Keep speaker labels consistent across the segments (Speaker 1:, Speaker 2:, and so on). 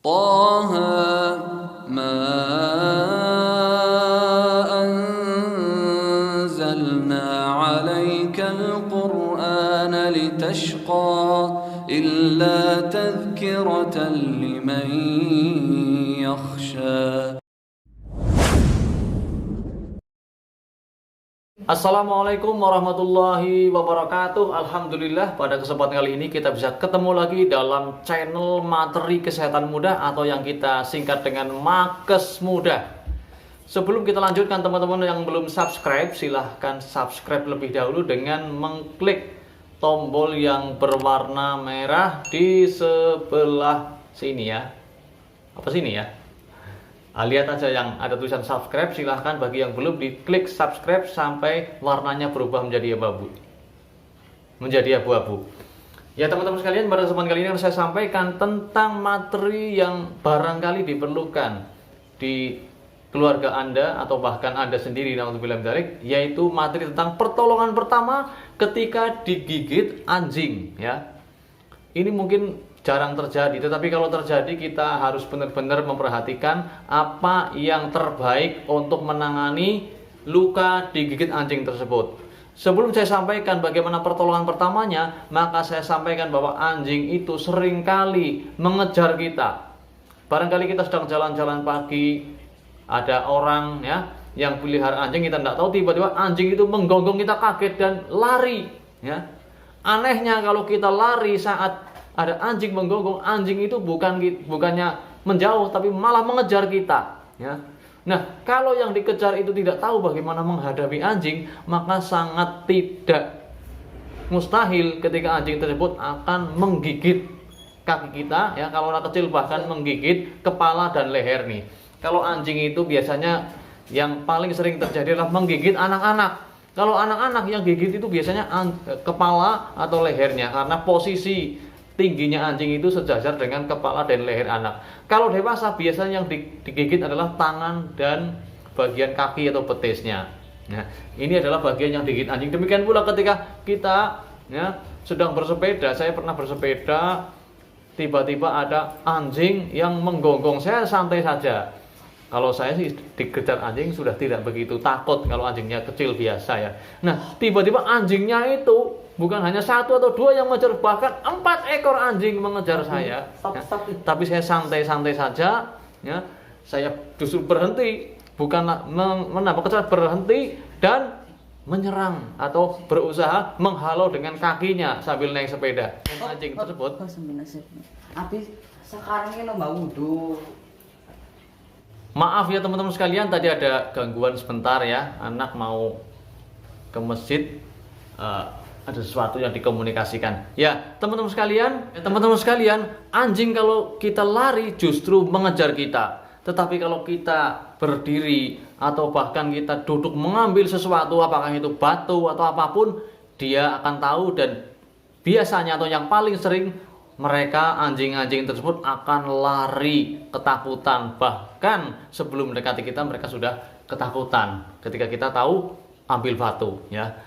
Speaker 1: طه ما أنزلنا عليك القرآن لتشقى إلا تذكرة لمن يخشى.
Speaker 2: Assalamualaikum warahmatullahi wabarakatuh. Alhamdulillah, pada kesempatan kali ini kita bisa ketemu lagi dalam channel materi kesehatan muda atau yang kita singkat dengan Makes Muda. Sebelum kita lanjutkan, teman-teman yang belum subscribe, silahkan subscribe lebih dahulu dengan mengklik tombol yang berwarna merah di sebelah sini ya. Apa sini ya? Lihat aja yang ada tulisan subscribe, silahkan bagi yang belum diklik subscribe sampai warnanya berubah menjadi abu-abu. Ya teman-teman sekalian, pada kesempatan kali ini saya sampaikan tentang materi yang barangkali diperlukan di keluarga Anda atau bahkan Anda sendiri, naudzubillah min dzalik, yaitu materi tentang pertolongan pertama ketika digigit anjing ya. Ini mungkin jarang terjadi, tetapi kalau terjadi kita harus benar-benar memperhatikan apa yang terbaik untuk menangani luka digigit anjing tersebut. Sebelum saya sampaikan bagaimana pertolongan pertamanya, maka saya sampaikan bahwa anjing itu seringkali mengejar kita. Barangkali kita sedang jalan-jalan pagi, ada orang ya yang pelihara anjing, kita tidak tahu, tiba-tiba anjing itu menggonggong, kita kaget dan lari ya. Anehnya kalau kita lari saat ada anjing menggonggong, anjing itu bukannya menjauh tapi malah mengejar kita ya. Nah, kalau yang dikejar itu tidak tahu bagaimana menghadapi anjing, maka sangat tidak mustahil ketika anjing tersebut akan menggigit kaki kita ya. Kalau anak kecil bahkan menggigit kepala dan leher nih. Kalau anjing itu biasanya yang paling sering terjadi adalah menggigit anak-anak. Kalau anak-anak yang gigit itu biasanya kepala atau lehernya, karena posisi tingginya anjing itu sejajar dengan kepala dan leher anak. Kalau dewasa biasanya yang digigit adalah tangan dan bagian kaki atau betisnya. Nah, ini adalah bagian yang digigit anjing. Demikian pula ketika kita ya sedang bersepeda, saya pernah bersepeda, tiba-tiba ada anjing yang menggonggong, saya santai saja. Kalau saya sih dikejar anjing sudah tidak begitu takut kalau anjingnya kecil biasa ya. Nah, tiba-tiba anjingnya itu bukan hanya satu atau dua yang mengejar, bahkan 4 ekor anjing mengejar saya. Tapi saya santai-santai saja ya. Saya justru berhenti, bukan menambah kejar, berhenti dan menyerang atau berusaha menghalau dengan kakinya sambil naik sepeda anjing tersebut.
Speaker 3: Tapi sekarang ini lomba wudhu.
Speaker 2: Maaf ya teman-teman sekalian, tadi ada gangguan sebentar ya. Anak mau ke masjid, ada sesuatu yang dikomunikasikan. Ya, teman-teman sekalian, anjing kalau kita lari justru mengejar kita. Tetapi kalau kita berdiri atau bahkan kita duduk mengambil sesuatu, apakah itu batu atau apapun, dia akan tahu, dan biasanya atau yang paling sering mereka anjing-anjing tersebut akan lari ketakutan. Bahkan sebelum mendekati kita mereka sudah ketakutan ketika kita tahu ambil batu ya.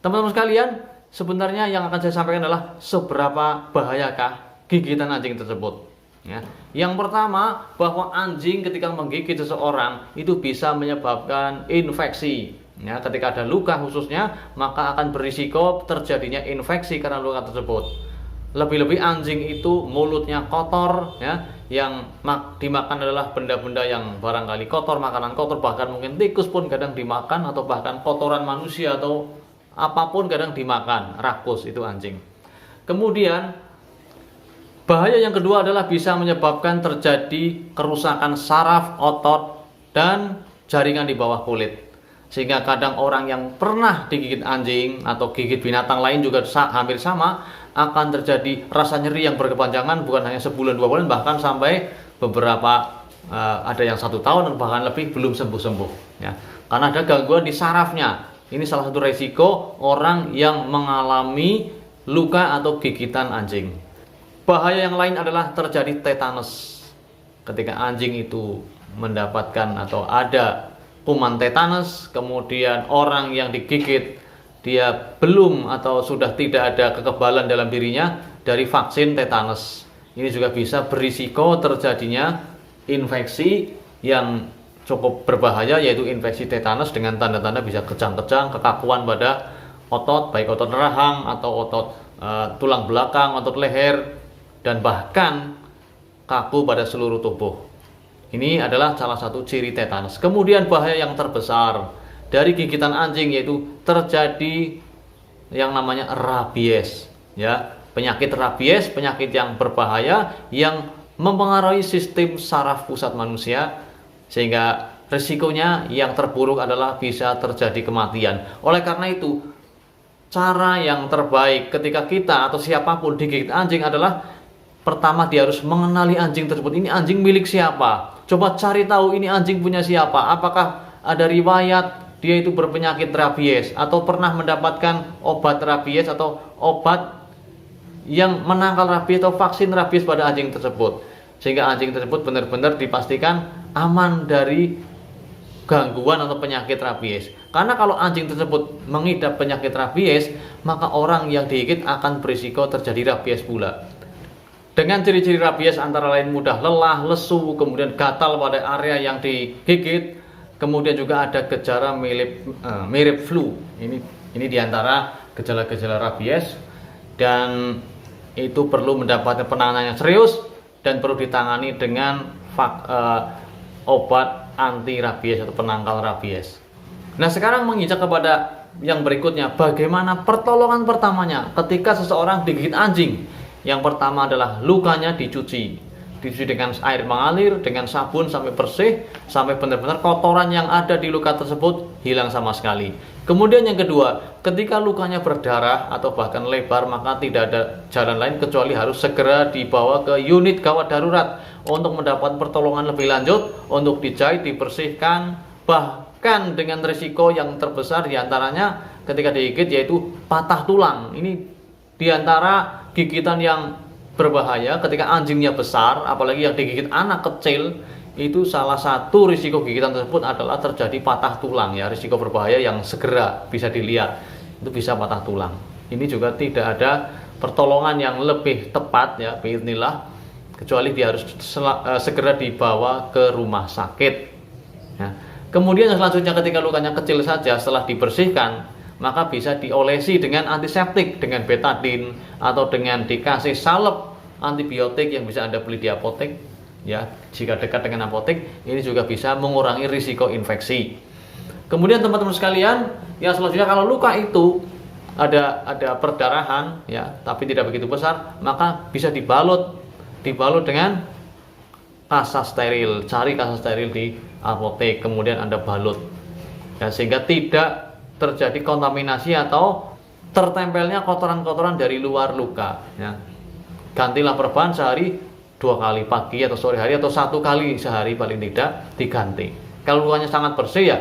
Speaker 2: Teman-teman sekalian, sebenarnya yang akan saya sampaikan adalah seberapa bahayakah gigitan anjing tersebut ya. Yang pertama, bahwa anjing ketika menggigit seseorang itu bisa menyebabkan infeksi ya. Ketika ada luka khususnya, maka akan berisiko terjadinya infeksi karena luka tersebut. Lebih-lebih anjing itu mulutnya kotor ya, yang dimakan adalah benda-benda yang barangkali kotor, makanan kotor, bahkan mungkin tikus pun kadang dimakan, atau bahkan kotoran manusia atau apapun kadang dimakan, rakus itu anjing. Kemudian bahaya yang kedua adalah bisa menyebabkan terjadi kerusakan saraf, otot, dan jaringan di bawah kulit. Sehingga kadang orang yang pernah digigit anjing atau gigit binatang lain juga hampir sama, akan terjadi rasa nyeri yang berkepanjangan, bukan hanya sebulan 2 bulan, bahkan sampai beberapa ada yang 1 tahun bahkan lebih belum sembuh-sembuh ya. Karena ada gangguan di sarafnya. Ini salah satu resiko orang yang mengalami luka atau gigitan anjing. Bahaya yang lain adalah terjadi tetanus. Ketika anjing itu mendapatkan atau ada kuman tetanus, kemudian orang yang digigit dia belum atau sudah tidak ada kekebalan dalam dirinya dari vaksin tetanus. Ini juga bisa berisiko terjadinya infeksi yang cukup berbahaya, yaitu infeksi tetanus dengan tanda-tanda bisa kejang-kejang, kekakuan pada otot, baik otot rahang atau otot tulang belakang, otot leher, dan bahkan kaku pada seluruh tubuh. Ini adalah salah satu ciri tetanus. Kemudian bahaya yang terbesar dari gigitan anjing yaitu terjadi yang namanya rabies, ya. Penyakit rabies, penyakit yang berbahaya yang mempengaruhi sistem saraf pusat manusia, sehingga risikonya yang terburuk adalah bisa terjadi kematian. Oleh karena itu, cara yang terbaik ketika kita atau siapapun digigit anjing adalah pertama dia harus mengenali anjing tersebut. Ini anjing milik siapa? Coba cari tahu ini anjing punya siapa. Apakah ada riwayat dia itu berpenyakit rabies atau pernah mendapatkan obat rabies atau obat yang menangkal rabies atau vaksin rabies pada anjing tersebut, sehingga anjing tersebut benar-benar dipastikan aman dari gangguan atau penyakit rabies. Karena kalau anjing tersebut mengidap penyakit rabies, maka orang yang digigit akan berisiko terjadi rabies pula. Dengan ciri-ciri rabies antara lain mudah lelah, lesu, kemudian gatal pada area yang digigit, kemudian juga ada gejala mirip flu. Ini diantara gejala-gejala rabies, dan itu perlu mendapatkan penanganan yang serius dan perlu ditangani dengan obat anti rabies atau penangkal rabies. Nah, sekarang menginjak kepada yang berikutnya, bagaimana pertolongan pertamanya ketika seseorang digigit anjing. Yang pertama adalah lukanya dicuci dengan air mengalir, dengan sabun sampai bersih, sampai benar-benar kotoran yang ada di luka tersebut hilang sama sekali. Kemudian yang kedua, ketika lukanya berdarah atau bahkan lebar, maka tidak ada jalan lain kecuali harus segera dibawa ke unit gawat darurat untuk mendapat pertolongan lebih lanjut, untuk dijahit, dibersihkan, bahkan dengan risiko yang terbesar diantaranya ketika digigit yaitu patah tulang. Ini diantara gigitan yang berbahaya ketika anjingnya besar, apalagi yang digigit anak kecil. Itu salah satu risiko gigitan tersebut adalah terjadi patah tulang, ya, risiko berbahaya yang segera bisa dilihat, itu bisa patah tulang. Ini juga tidak ada pertolongan yang lebih tepat, ya, biidznillah, kecuali dia harus segera dibawa ke rumah sakit, ya. Kemudian selanjutnya ketika lukanya kecil saja, setelah dibersihkan, maka bisa diolesi dengan antiseptik, dengan betadine, atau dengan dikasih salep antibiotik yang bisa Anda beli di apotek, ya. Jika dekat dengan apotek, ini juga bisa mengurangi risiko infeksi. Kemudian teman-teman sekalian, yang selanjutnya kalau luka itu ada perdarahan, ya, tapi tidak begitu besar, maka bisa dibalut dengan kasa steril. Cari kasa steril di apotek, kemudian Anda balut, ya, sehingga tidak terjadi kontaminasi atau tertempelnya kotoran-kotoran dari luar luka, ya. Gantilah perban sehari 2 kali, pagi atau sore hari, atau 1 kali sehari paling tidak diganti. Kalau lukanya sangat bersih, ya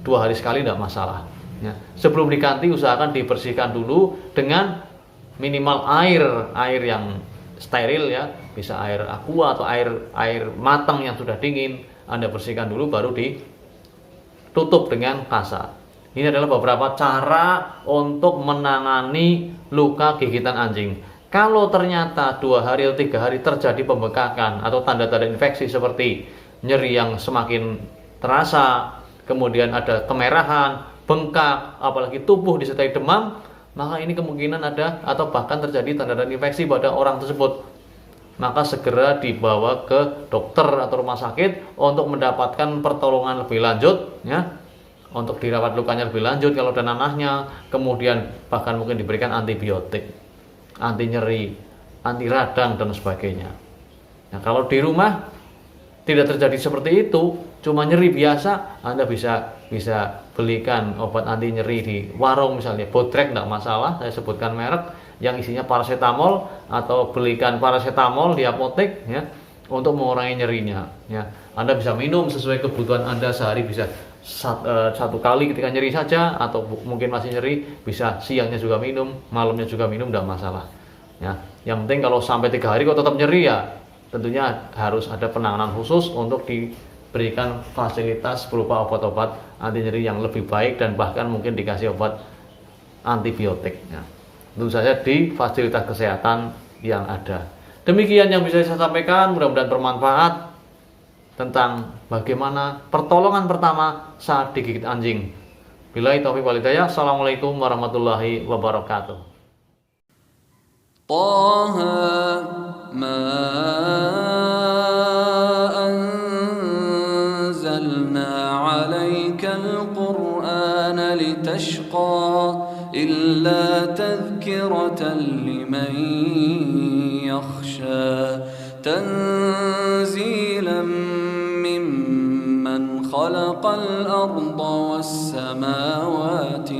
Speaker 2: 2 hari sekali tidak masalah, ya. Sebelum diganti usahakan dibersihkan dulu dengan minimal air yang steril, ya, bisa air aqua atau air matang yang sudah dingin. Anda bersihkan dulu baru ditutup dengan kasa. Ini adalah beberapa cara untuk menangani luka gigitan anjing. Kalau ternyata 2 hari atau 3 hari terjadi pembengkakan atau tanda-tanda infeksi seperti nyeri yang semakin terasa, kemudian ada kemerahan, bengkak, apalagi tubuh disertai demam, maka ini kemungkinan ada atau bahkan terjadi tanda-tanda infeksi pada orang tersebut. Maka segera dibawa ke dokter atau rumah sakit untuk mendapatkan pertolongan lebih lanjut, ya. Untuk dirawat lukanya lebih lanjut kalau ada nanahnya, kemudian bahkan mungkin diberikan antibiotik, anti nyeri, anti radang dan sebagainya. Nah, kalau di rumah tidak terjadi seperti itu, cuma nyeri biasa, Anda bisa belikan obat anti nyeri di warung misalnya, Bodrek tidak masalah, saya sebutkan merek, yang isinya paracetamol, atau belikan paracetamol di apotek, ya, untuk mengurangi nyerinya, ya. Anda bisa minum sesuai kebutuhan Anda, sehari bisa 1 kali ketika nyeri saja, atau mungkin masih nyeri bisa siangnya juga minum, malamnya juga minum, tidak masalah, ya. Yang penting kalau sampai 3 hari kok tetap nyeri, ya tentunya harus ada penanganan khusus untuk diberikan fasilitas berupa obat-obat anti nyeri yang lebih baik, dan bahkan mungkin dikasih obat antibiotik, ya. Tentu saja di fasilitas kesehatan yang ada. Demikian yang bisa saya sampaikan, mudah-mudahan bermanfaat tentang bagaimana pertolongan pertama saat digigit anjing. Billahi taufiq wal hidayah. Assalamualaikum warahmatullahi wabarakatuh.
Speaker 1: Taha ma anzalna 'alaikal Qur'ana litashqa illa tadhkiratan liman yakhsha tanzilan mimman khalaqal arda was samawati